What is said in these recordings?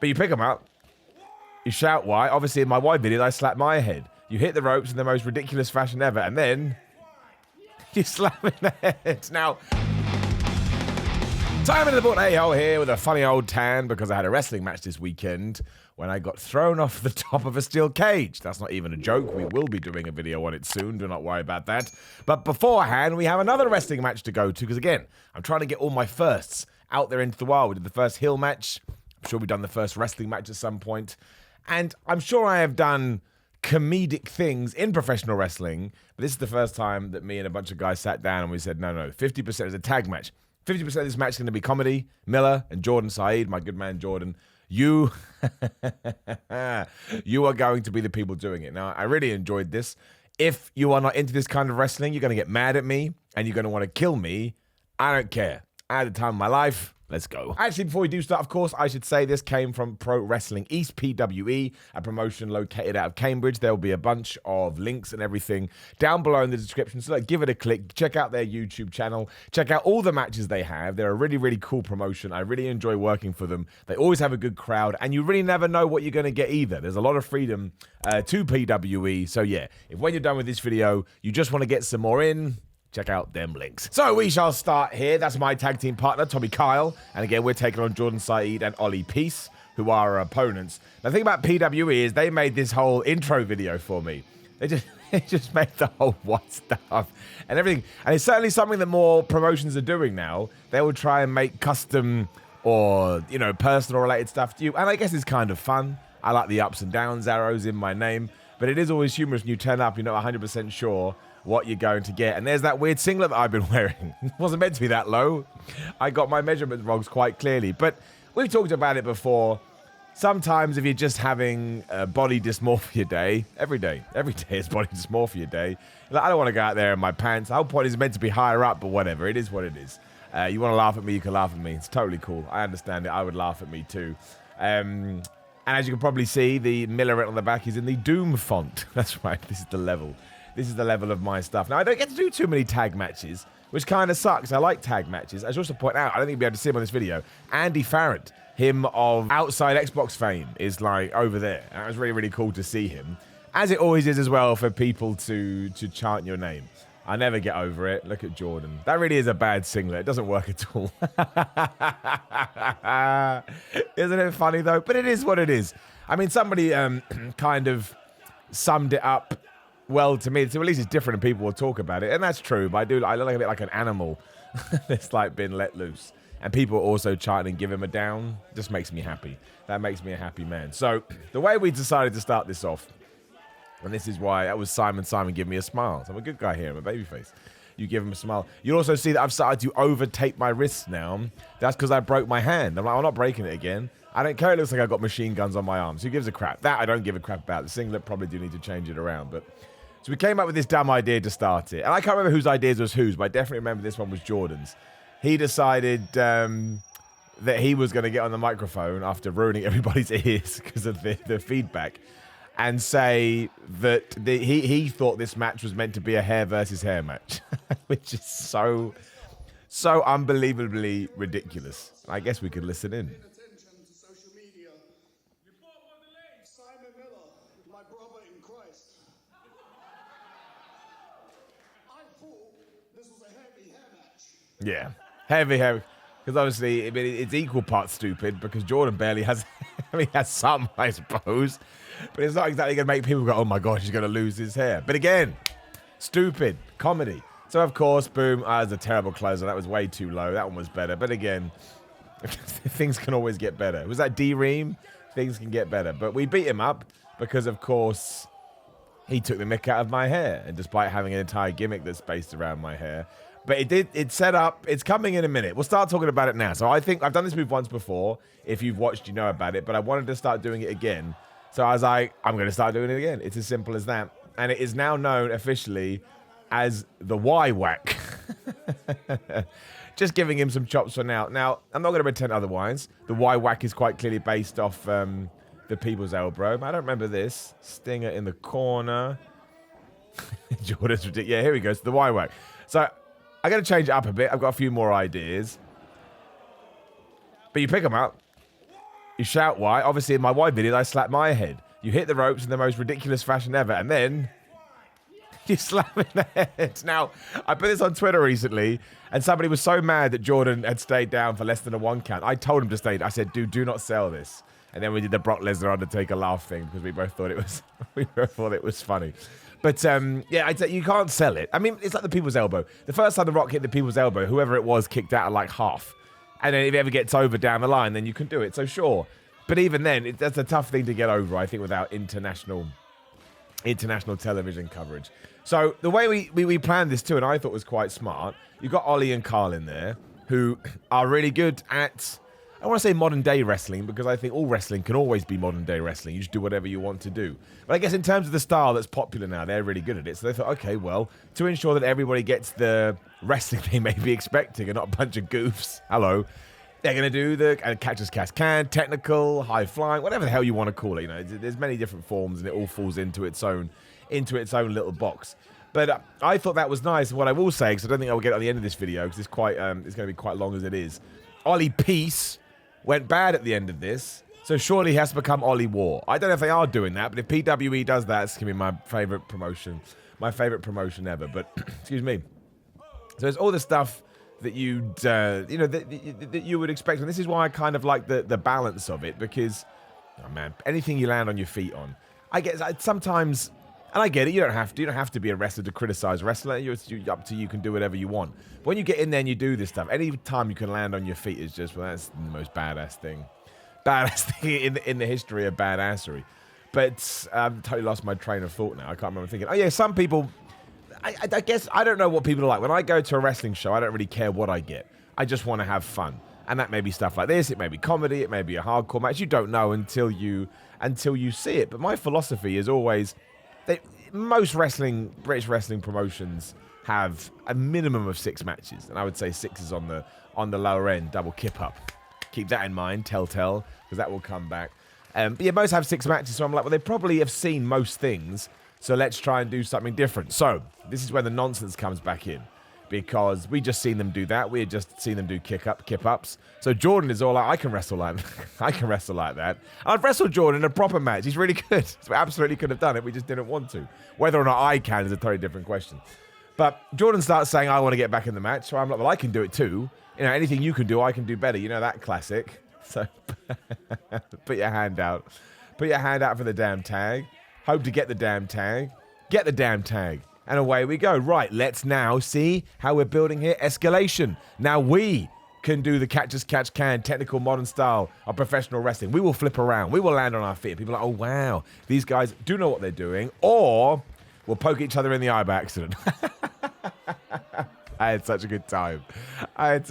But you pick them up, you shout why. Obviously, in my wide videos, I slap my head. You hit the ropes in the most ridiculous fashion ever, and then you slap in the head. Now, time in the book A-hole here with a funny old tan because I had a wrestling match this weekend when I got thrown off the top of a steel cage. That's not even a joke. We will be doing a video on it soon. Do not worry about that. But beforehand, we have another wrestling match to go to because, again, I'm trying to get all my firsts out there into the wild. We did the first heel match. I'm sure we've done the first wrestling match at some point. And I'm sure I have done comedic things in professional wrestling, but this is the first time that me and a bunch of guys sat down and we said, no, 50% is a tag match. 50% of this match is going to be comedy. Miller and Jordan Saeed, my good man Jordan, you are going to be the people doing it. Now, I really enjoyed this. If you are not into this kind of wrestling, you're going to get mad at me and you're going to want to kill me. I don't care. I had the time of my life. Let's go. Actually, before we do start, of course, I should say this came from Pro Wrestling East, PWE, a promotion located out of Cambridge. There will be a bunch of links and everything down below in the description. So give it a click. Check out their YouTube channel. Check out all the matches they have. They're a really, really cool promotion. I really enjoy working for them. They always have a good crowd, and you really never know what you're going to get either. There's a lot of freedom to PWE. So yeah, if when you're done with this video, you just want to get some more in, check out them links. So we shall start here. That's my tag team partner, Tommy Kyle. And again, we're taking on Jordan Saeed and Ollie Peace, who are our opponents. Now, the thing about PWE is they made this whole intro video for me. They just made the whole what stuff and everything. And it's certainly something that more promotions are doing now. They will try and make custom or, you know, personal related stuff to you. And I guess it's kind of fun. I like the ups and downs arrows in my name. But it is always humorous when you turn up, you're not 100% sure what you're going to get. And there's that weird singlet that I've been wearing. It wasn't meant to be that low. I got my measurements wrong quite clearly. But we've talked about it before. Sometimes if you're just having a body dysmorphia day, every day is body dysmorphia day. Like, I don't want to go out there in my pants. The whole point is meant to be higher up, but whatever. It is what it is. You want to laugh at me, you can laugh at me. It's totally cool. I understand it. I would laugh at me too. And as you can probably see, the Miller on the back is in the Doom font. That's right. This is the level. This is the level of my stuff. Now, I don't get to do too many tag matches, which kind of sucks. I like tag matches. I should also point out, I don't think you'll be able to see him on this video, Andy Farrant, him of Outside Xbox fame, is like over there. And it was really, really cool to see him. As it always is as well for people to chant your name. I never get over it. Look at Jordan. That really is a bad singlet. It doesn't work at all. Isn't it funny, though? But it is what it is. I mean, somebody kind of summed it up well to me. So at least it's different and people will talk about it. And that's true. But I look a bit like an animal that's like been let loose. And people also chant and give him a down. Just makes me happy. That makes me a happy man. So the way we decided to start this off, and this is why that was Simon give me a smile. So I'm a good guy here. I'm a babyface. You give him a smile. You'll also see that I've started to over-tape my wrists now. That's because I broke my hand. I'm like, I'm not breaking it again. I don't care. It looks like I've got machine guns on my arms. Who gives a crap? That I don't give a crap about. The singlet probably do need to change it around. But so we came up with this dumb idea to start it. And I can't remember whose ideas was whose, but I definitely remember this one was Jordan's. He decided that he was going to get on the microphone after ruining everybody's ears because of the feedback and say that he thought this match was meant to be a hair versus hair match, which is so unbelievably ridiculous. I guess we could listen in. Yeah, heavy. Because obviously, it's equal parts stupid because Jordan barely has, he has some, I suppose. But it's not exactly going to make people go, oh my gosh, he's going to lose his hair. But again, stupid comedy. So of course, boom, that was a terrible closer. That was way too low. That one was better. But again, things can always get better. Was that D-Ream? Things can get better. But we beat him up because, of course, he took the mick out of my hair. And despite having an entire gimmick that's based around my hair. But it's set up. It's coming in a minute. We'll start talking about it now. So I think I've done this move once before. If you've watched, you know about it. But I wanted to start doing it again. So I was like, I'm going to start doing it again. It's as simple as that. And it is now known officially as the Y-Whack. Just giving him some chops for now. Now, I'm not going to pretend otherwise. The Y-Whack is quite clearly based off the People's Elbow. I don't remember this. Stinger in the corner. Jordan's ridiculous. Yeah, here he goes. The Y-Whack. So I got to change it up a bit. I've got a few more ideas. But you pick them up. You shout why. Obviously, in my wide video, I slap my head. You hit the ropes in the most ridiculous fashion ever, and then you slap in the head. Now, I put this on Twitter recently, and somebody was so mad that Jordan had stayed down for less than a 1 count. I told him to stay. I said, dude, do not sell this. And then we did the Brock Lesnar Undertaker laugh thing because we both thought it was funny. But yeah, I'd say you can't sell it. I mean, it's like the people's elbow. The first time the Rock hit the people's elbow, whoever it was kicked out at like half. And then if it ever gets over down the line, then you can do it. So sure. But even then, that's a tough thing to get over, I think, without international television coverage. So the way we planned this too, and I thought was quite smart, you got Ollie and Carl in there, who are really good at, I want to say modern day wrestling, because I think all wrestling can always be modern day wrestling. You just do whatever you want to do. But I guess in terms of the style that's popular now, they're really good at it. So they thought, okay, well, to ensure that everybody gets the wrestling they may be expecting and not a bunch of goofs, they're going to do the catch as catch can, technical, high flying, whatever the hell you want to call it. You know, there's many different forms, and it all falls into its own little box. But I thought that was nice. And what I will say, because I don't think I will get it on the end of this video, because it's going to be quite long as it is. Ollie Peace went bad at the end of this, so surely he has to become Ollie War. I don't know if they are doing that, but if PWE does that, it's going to be my favorite promotion ever. But excuse me. So it's all the stuff that you'd, that you would expect, and this is why I kind of like the balance of it, because, oh man, anything you land on your feet on, I get sometimes, and I get it, you don't have to be a wrestler to criticize wrestler. It's up to you, can do whatever you want. But when you get in there and you do this stuff, any time you can land on your feet is just, well, that's the most badass thing in the history of badassery. But I've totally lost my train of thought now. I can't remember thinking. Oh yeah, some people, I guess, I don't know what people are like. When I go to a wrestling show, I don't really care what I get. I just want to have fun. And that may be stuff like this. It may be comedy. It may be a hardcore match. You don't know until you see it. But my philosophy is always that most British wrestling promotions have a minimum of 6 matches. And I would say 6 is on the lower end, double kip up. Keep that in mind, Telltale, because that will come back. But yeah, most have 6 matches. So I'm like, well, they probably have seen most things. So let's try and do something different. So this is where the nonsense comes back in, because we just seen them do that. We had just seen them do kip ups. So Jordan is all like, I can wrestle like that. I've wrestled Jordan in a proper match. He's really good. So we absolutely could have done it. We just didn't want to. Whether or not I can is a totally different question. But Jordan starts saying, I want to get back in the match. So I'm like, well, I can do it too. You know, anything you can do, I can do better. You know that classic. So put your hand out. Put your hand out for the damn tag. Hope to get the damn tag. Get the damn tag. And away we go. Right, let's now see how we're building here. Escalation. Now we can do the catch as catch can, technical modern style of professional wrestling. We will flip around. We will land on our feet. People are like, oh, wow, these guys do know what they're doing. Or we'll poke each other in the eye by accident. I had such a good time. And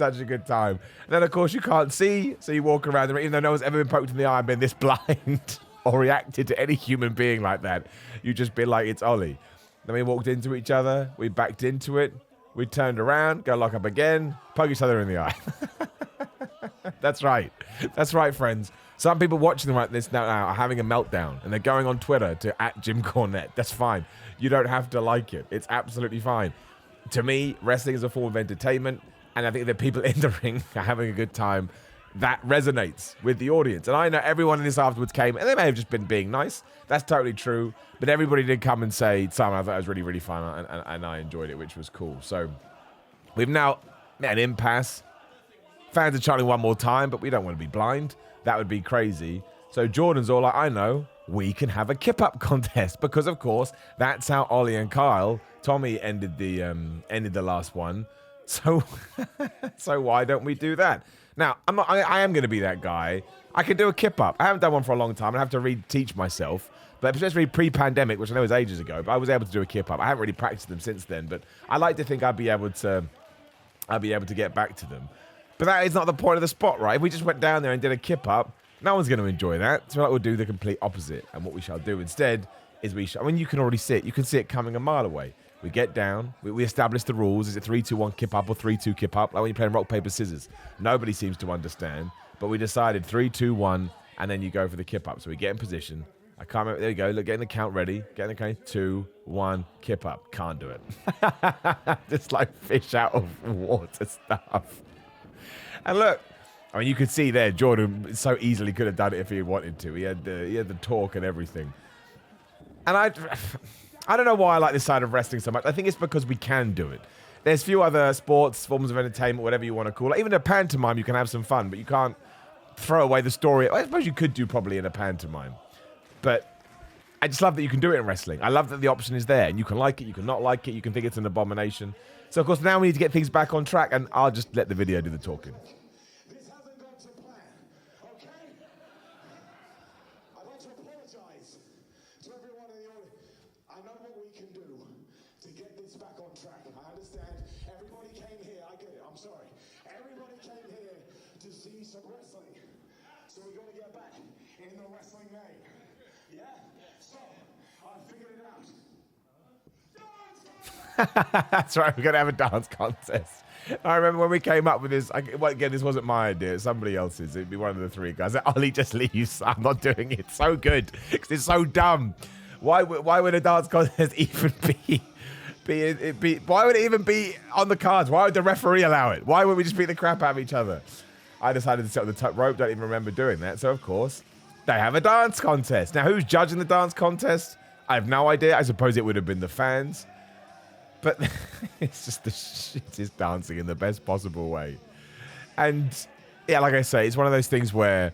then, of course, you can't see, so you walk around the ring, even though no one's ever been poked in the eye and been this blind or reacted to any human being like that. You just be like, it's Ollie. Then we walked into each other. We backed into it. We turned around, go lock up again, poke each other in the eye. That's right. That's right, friends. Some people watching them right this now are having a meltdown, and they're going on Twitter to @Jim Cornette. That's fine. You don't have to like it. It's absolutely fine. To me, wrestling is a form of entertainment, and I think that people in the ring are having a good time. That resonates with the audience. And I know everyone in this afterwards came, and they may have just been being nice. That's totally true. But everybody did come and say, Simon, I thought it was really, really fun, and I enjoyed it, which was cool. So we've now met an impasse. Fans are chanting one more time, but we don't want to be blind. That would be crazy. So Jordan's all like, I know, we can have a kip-up contest. Because, of course, that's how Ollie and Kyle, Tommy ended the last one. So why don't we do that? Now, I am going to be that guy. I can do a kip-up. I haven't done one for a long time. I have to reteach myself. But especially pre-pandemic, which I know was ages ago, but I was able to do a kip-up. I haven't really practiced them since then, but I like to think I'd be able to get back to them. But that is not the point of the spot, right? If we just went down there and did a kip-up, no one's going to enjoy that. So we'll do the complete opposite. And what we shall do instead is you can already see it. You can see it coming a mile away. We get down. We establish the rules. Is it 3-2-1 kip up or 3-2 kip up? Like when you're playing rock, paper, scissors. Nobody seems to understand. But we decided 3-2-1, and then you go for the kip up. So we get in position. I can't remember. There you go. Look, getting the count ready. Getting the count. 2, 1, kip up. Can't do it. Just like fish out of water stuff. And look, I mean, you could see there, Jordan so easily could have done it if he wanted to. He had the talk and everything. And I don't know why I like this side of wrestling so much. I think it's because we can do it. There's few other sports, forms of entertainment, whatever you want to call it. Even a pantomime, you can have some fun, but you can't throw away the story. I suppose you could do probably in a pantomime. But I just love that you can do it in wrestling. I love that the option is there. And you can like it, you can not like it, you can think it's an abomination. So, of course, now we need to get things back on track, and I'll just let the video do the talking. This hasn't gone to plan, okay? I'd like to apologize to everyone in the audience. I know what we can do to get this back on track. I understand everybody came here. I get it. I'm sorry. Everybody came here to see some wrestling. So we got to get back in the wrestling name. Yeah? So, I figured it out. That's right, we're going to have a dance contest. I remember when we came up with this, again, this wasn't my idea, it's somebody else's. It'd be one of the three guys. Ollie just leaves. I'm not doing it. It's so good, because it's so dumb. Why would a dance contest even why would it even be on the cards? Why would the referee allow it? Why would we just beat the crap out of each other? I decided to sit on the top rope. Don't even remember doing that. So, of course, they have a dance contest. Now, who's judging the dance contest? I have no idea. I suppose it would have been the fans. But it's just the shittest dancing in the best possible way. And, yeah, like I say, it's one of those things where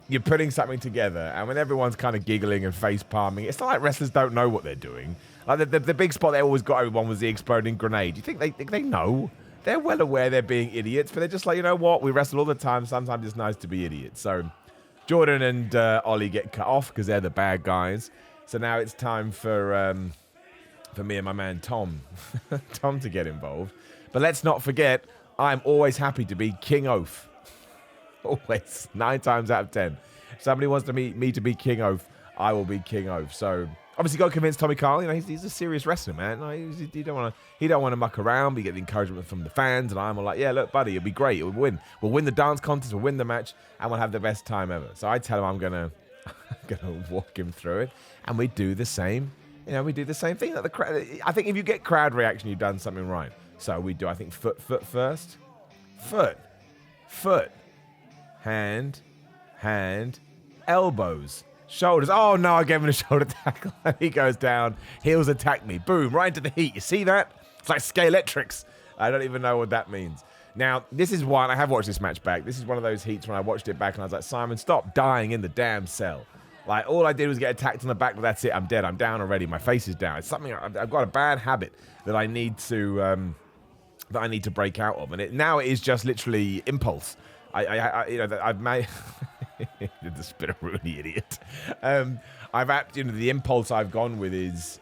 you're putting something together, and when everyone's kind of giggling and face-palming, it's not like wrestlers don't know what they're doing. Like, the big spot they always got everyone was the exploding grenade. You think they know? They're well aware they're being idiots, but they're just like, you know what? We wrestle all the time. Sometimes it's nice to be idiots. So Jordan and Ollie get cut off because they're the bad guys. So now it's time for me and my man Tom, Tom to get involved. But let's not forget, I'm always happy to be King Oaf. Always, 9 times out of 10. If somebody wants me to be King Oaf, I will be King Oaf. So obviously, got to convince Tommy Kyle. You know, he's a serious wrestler, man. No, he don't want to muck around. But you get the encouragement from the fans, and I'm all like, yeah, look, buddy, it'll be great. We'll win. We'll win the dance contest. We'll win the match, and we'll have the best time ever. So I tell him I'm gonna walk him through it, and we do the same. You know, we do the same thing. Like the crowd, I think if you get crowd reaction, you've done something right. So we do, I think, foot first. Foot. Hand, elbows, shoulders. Oh, no, I gave him a shoulder tackle. He goes down. Heels attack me. Boom, right into the heat. You see that? It's like Scalextrics. I don't even know what that means. Now, this is one, I have watched this match back. This is one of those heats when I watched it back and I was like, Simon, stop dying in the damn cell. Like, all I did was get attacked in the back, but that's it. I'm dead. I'm down already. My face is down. It's something, I've got a bad habit that I need to break out of. And now it is just literally impulse. I've made the spit of Rooney, idiot. The impulse I've gone with is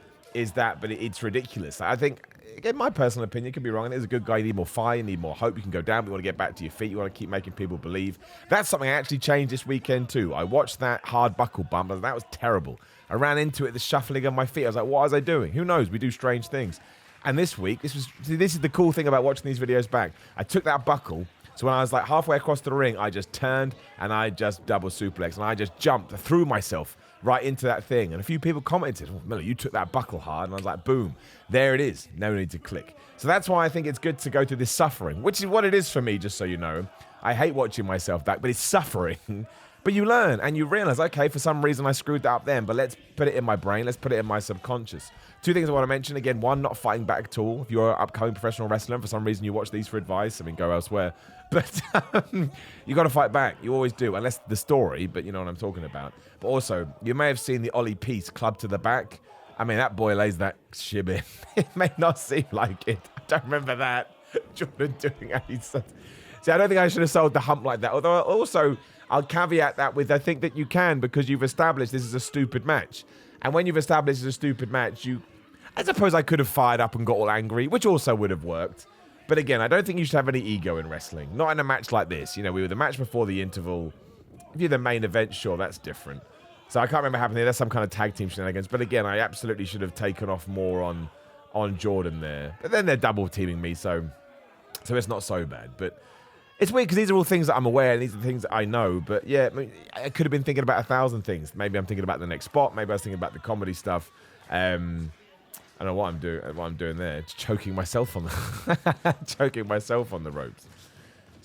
that, but it's ridiculous. I think, again, my personal opinion, could be wrong. There's a good guy. You need more fire. You need more hope. You can go down, but you want to get back to your feet. You want to keep making people believe. That's something I actually changed this weekend too. I watched that hard buckle bump, and that was terrible. I ran into it, the shuffling of my feet. I was like, what was I doing? Who knows? We do strange things. And this week, this is the cool thing about watching these videos back. I took that buckle. So when I was like halfway across the ring, I just turned and I just double suplex and I just jumped, threw myself right into that thing. And a few people commented, oh, Miller, you took that buckle hard. And I was like, boom, there it is. No need to click. So that's why I think it's good to go through this suffering, which is what it is for me, just so you know. I hate watching myself back, but it's suffering. But you learn and you realize, okay, for some reason I screwed that up then, but let's put it in my brain. Let's put it in my subconscious. 2 things I want to mention. Again, 1, not fighting back at all. If you're an upcoming professional wrestler and for some reason you watch these for advice, I mean, go elsewhere. But you got to fight back. You always do, unless the story, but you know what I'm talking about. But also, you may have seen the Ollie piece club to the back. I mean, that boy lays that shib in. It may not seem like it. I don't remember that. Jordan doing it. See, I don't think I should have sold the hump like that. Although also, I'll caveat that with I think that you can because you've established this is a stupid match. And when you've established it's a stupid match, I suppose I could have fired up and got all angry, which also would have worked. But again, I don't think you should have any ego in wrestling. Not in a match like this. You know, we were the match before the interval. If you're the main event, sure, that's different. So I can't remember what happened there. That's some kind of tag team shenanigans. But again, I absolutely should have taken off more on Jordan there. But then they're double teaming me, so it's not so bad. But it's weird because these are all things that I'm aware and these are the things that I know. But yeah, I could have been thinking about 1,000 things. Maybe I'm thinking about the next spot. Maybe I was thinking about the comedy stuff. I don't know what I'm doing there. Just choking myself on the ropes.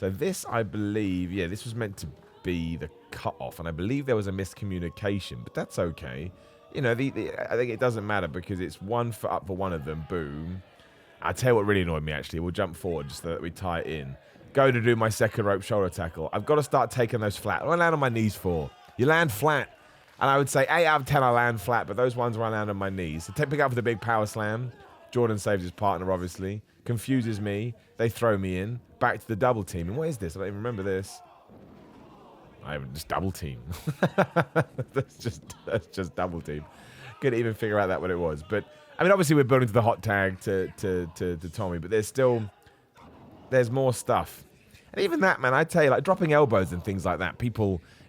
So this, I believe, yeah, this was meant to be the cut-off, and I believe there was a miscommunication, but that's okay. You know, I think it doesn't matter because it's 1 foot up for one of them, boom. I'll tell you what really annoyed me, actually. We'll jump forward just so that we tie it in. Go to do my second rope shoulder tackle. I've got to start taking those flat. What do I land on my knees for? You land flat. And I would say 8 out of 10 I land flat, but those ones where I land on my knees. So pick up for the big power slam. Jordan saves his partner, obviously. Confuses me. They throw me in. Back to the double team. And what is this? I don't even remember this. I just double team. that's just double team. Couldn't even figure out that what it was. But I mean, obviously we're building to the hot tag to Tommy, but there's more stuff. And even that, man, I tell you, like dropping elbows and things like that,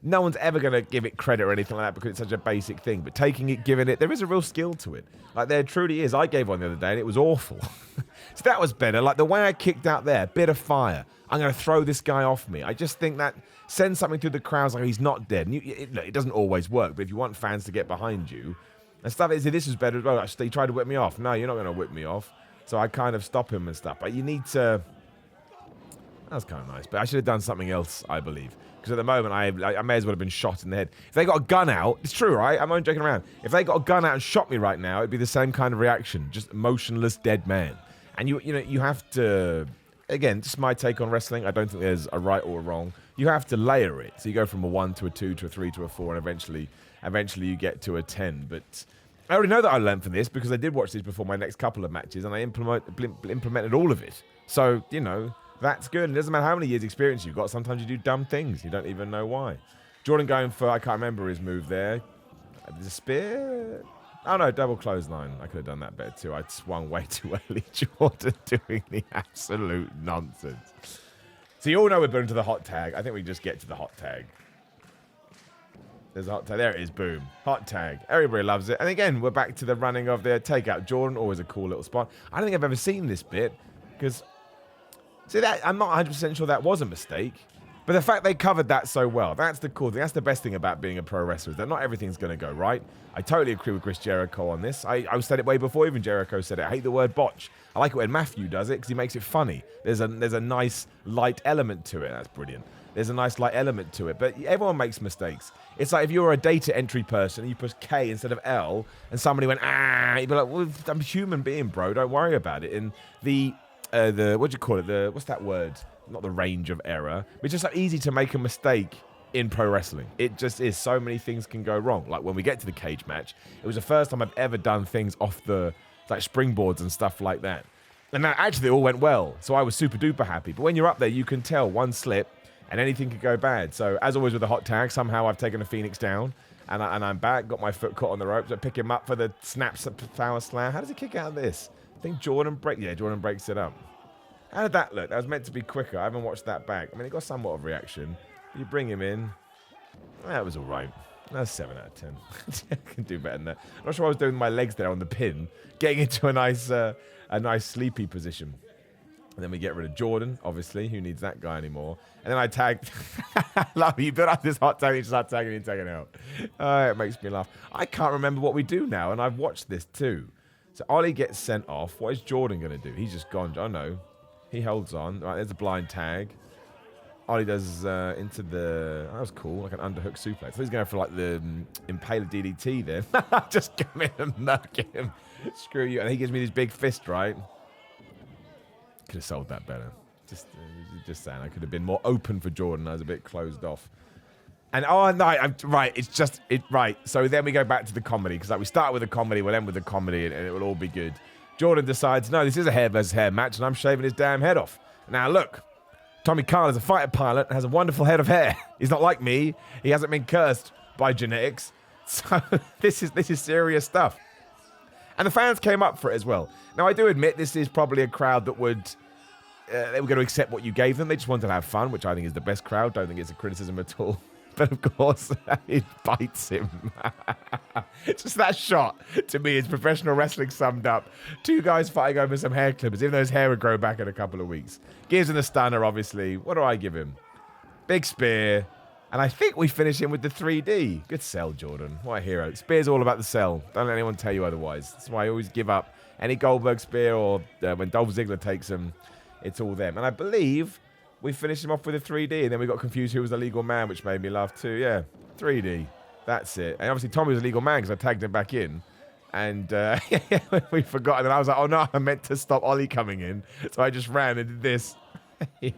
no one's ever going to give it credit or anything like that because it's such a basic thing. But taking it, giving it, there is a real skill to it. Like there truly is. I gave one the other day and it was awful. So that was better. Like the way I kicked out there, bit of fire. I'm going to throw this guy off me. I just think that sends something through the crowds like he's not dead. And it doesn't always work, but if you want fans to get behind you, and stuff is, this was better as well. Actually, he tried to whip me off. No, you're not going to whip me off. So I kind of stop him and stuff. But you need to... That was kind of nice. But I should have done something else, I believe. Because at the moment, I may as well have been shot in the head. If they got a gun out, it's true, right? I'm not joking around. If they got a gun out and shot me right now, it'd be the same kind of reaction. Just motionless, dead man. And you have to... Again, just my take on wrestling. I don't think there's a right or a wrong. You have to layer it. So you go from a 1 to a 2 to a 3 to a 4, and eventually you get to a 10. But I already know that I learned from this because I did watch these before my next couple of matches, and I implemented all of it. So, that's good. It doesn't matter how many years experience you've got. Sometimes you do dumb things. You don't even know why. Jordan going for, I can't remember his move there. The spear? Oh, no, double clothesline. I could have done that better, too. I swung way too early. Jordan doing the absolute nonsense. So you all know we're building to the hot tag. I think we just get to the hot tag. There's a hot tag. There it is. Boom. Hot tag. Everybody loves it. And again, we're back to the running of their takeout. Jordan, always a cool little spot. I don't think I've ever seen this bit because... See, that I'm not 100% sure that was a mistake. But the fact they covered that so well, that's the cool thing. That's the best thing about being a pro wrestler, is that not everything's going to go right. I totally agree with Chris Jericho on this. I said it way before even Jericho said it. I hate the word botch. I like it when Matthew does it because he makes it funny. There's a nice light element to it. That's brilliant. There's a nice light element to it. But everyone makes mistakes. It's like if you're a data entry person and you push K instead of L and somebody went, you'd be like, well, I'm a human being, bro. Don't worry about it. And the what do you call it? What's that word? Not the range of error. It's just like easy to make a mistake in pro wrestling. It just is. So many things can go wrong. Like when we get to the cage match, it was the first time I've ever done things off the like springboards and stuff like that. And that actually all went well. So I was super duper happy. But when you're up there, you can tell one slip and anything could go bad. So as always with the hot tag, somehow I've taken a Phoenix down and I'm back, got my foot caught on the ropes. I pick him up for the snaps power slam. How does he kick out of this? I think Jordan breaks it up. How did that look? That was meant to be quicker. I haven't watched that back. I mean, it got somewhat of reaction. You bring him in. That was all right. That's 7 out of 10. I can do better than that. I'm not sure what I was doing with my legs there on the pin, getting into a nice sleepy position. And then we get rid of Jordan, obviously. Who needs that guy anymore? And then I tagged... Love you built up this hot tag, you start tagging and tagging out. It makes me laugh. I can't remember what we do now, and I've watched this too. So Ollie gets sent off. What is Jordan going to do? He's just gone. Oh, no. He holds on. Right, there's a blind tag. Ollie does into the... that was cool, like an underhook suplex. So he's going for like the Impaler DDT there. Just come in and murk him. Screw you. And he gives me this big fist, right? Could have sold that better. Just saying. I could have been more open for Jordan. I was a bit closed off. And right, it's just right. So then we go back to the comedy because like we start with the comedy, we'll end with the comedy, and it will all be good. Jordan decides, no, this is a hair versus hair match, and I'm shaving his damn head off. Now look, Tommy Khan is a fighter pilot and has a wonderful head of hair. He's not like me. He hasn't been cursed by genetics. So this is serious stuff. And the fans came up for it as well. Now I do admit this is probably a crowd that would they were going to accept what you gave them. They just wanted to have fun, which I think is the best crowd. Don't think it's a criticism at all. But of course, it bites him. Just that shot, to me, is professional wrestling summed up. Two guys fighting over some hair clippers, even though his hair would grow back in a couple of weeks. Gives him the stunner, obviously. What do I give him? Big spear. And I think we finish him with the 3D. Good sell, Jordan. What a hero. Spear's all about the sell. Don't let anyone tell you otherwise. That's why I always give up any Goldberg spear or when Dolph Ziggler takes him, it's all them. And I believe... we finished him off with a 3D, and then we got confused who was the legal man, which made me laugh too. Yeah, 3D. That's it. And obviously Tommy was a legal man because I tagged him back in. And we forgot. And then I was like, oh no, I meant to stop Ollie coming in. So I just ran and did this. I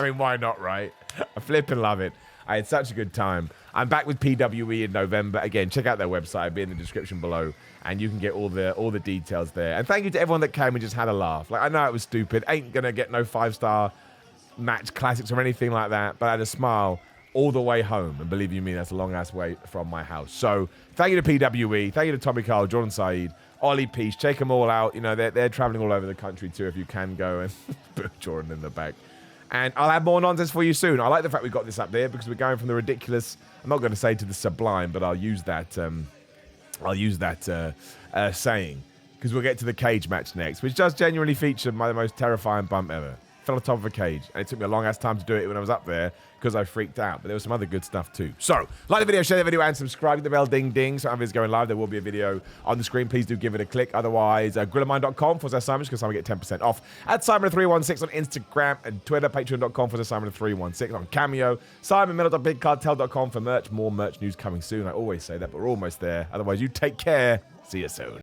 mean, why not, right? I flipping love it. I had such a good time. I'm back with PWE in November. Again, check out their website. It'll be in the description below. And you can get all the details there. And thank you to everyone that came and just had a laugh. Like, I know it was stupid. Ain't going to get no 5-star match classics or anything like that. But I had a smile all the way home. And believe you me, that's a long-ass way from my house. So thank you to PWE. Thank you to Tommy Kyle, Jordan Said, Ollie Peace. Check them all out. You know, they're traveling all over the country too if you can go. And put Jordan in the back. And I'll have more nonsense for you soon. I like the fact we got this up there because we're going from the ridiculous, I'm not going to say to the sublime, but I'll use that saying because we'll get to the cage match next, which does genuinely feature the most terrifying bump ever. Fell on top of a cage, and it took me a long-ass time to do it when I was up there because I freaked out, but there was some other good stuff too. So, like the video, share the video, and subscribe to the bell, ding, ding, so if it's going live, there will be a video on the screen. Please do give it a click. Otherwise, grillermine.com/Simon, because Simon get 10% off. At Simon316 on Instagram and Twitter, patreon.com/Simon316 on Cameo, SimonMiller.BigCartel.com for merch. More merch news coming soon. I always say that, but we're almost there. Otherwise, you take care. See you soon.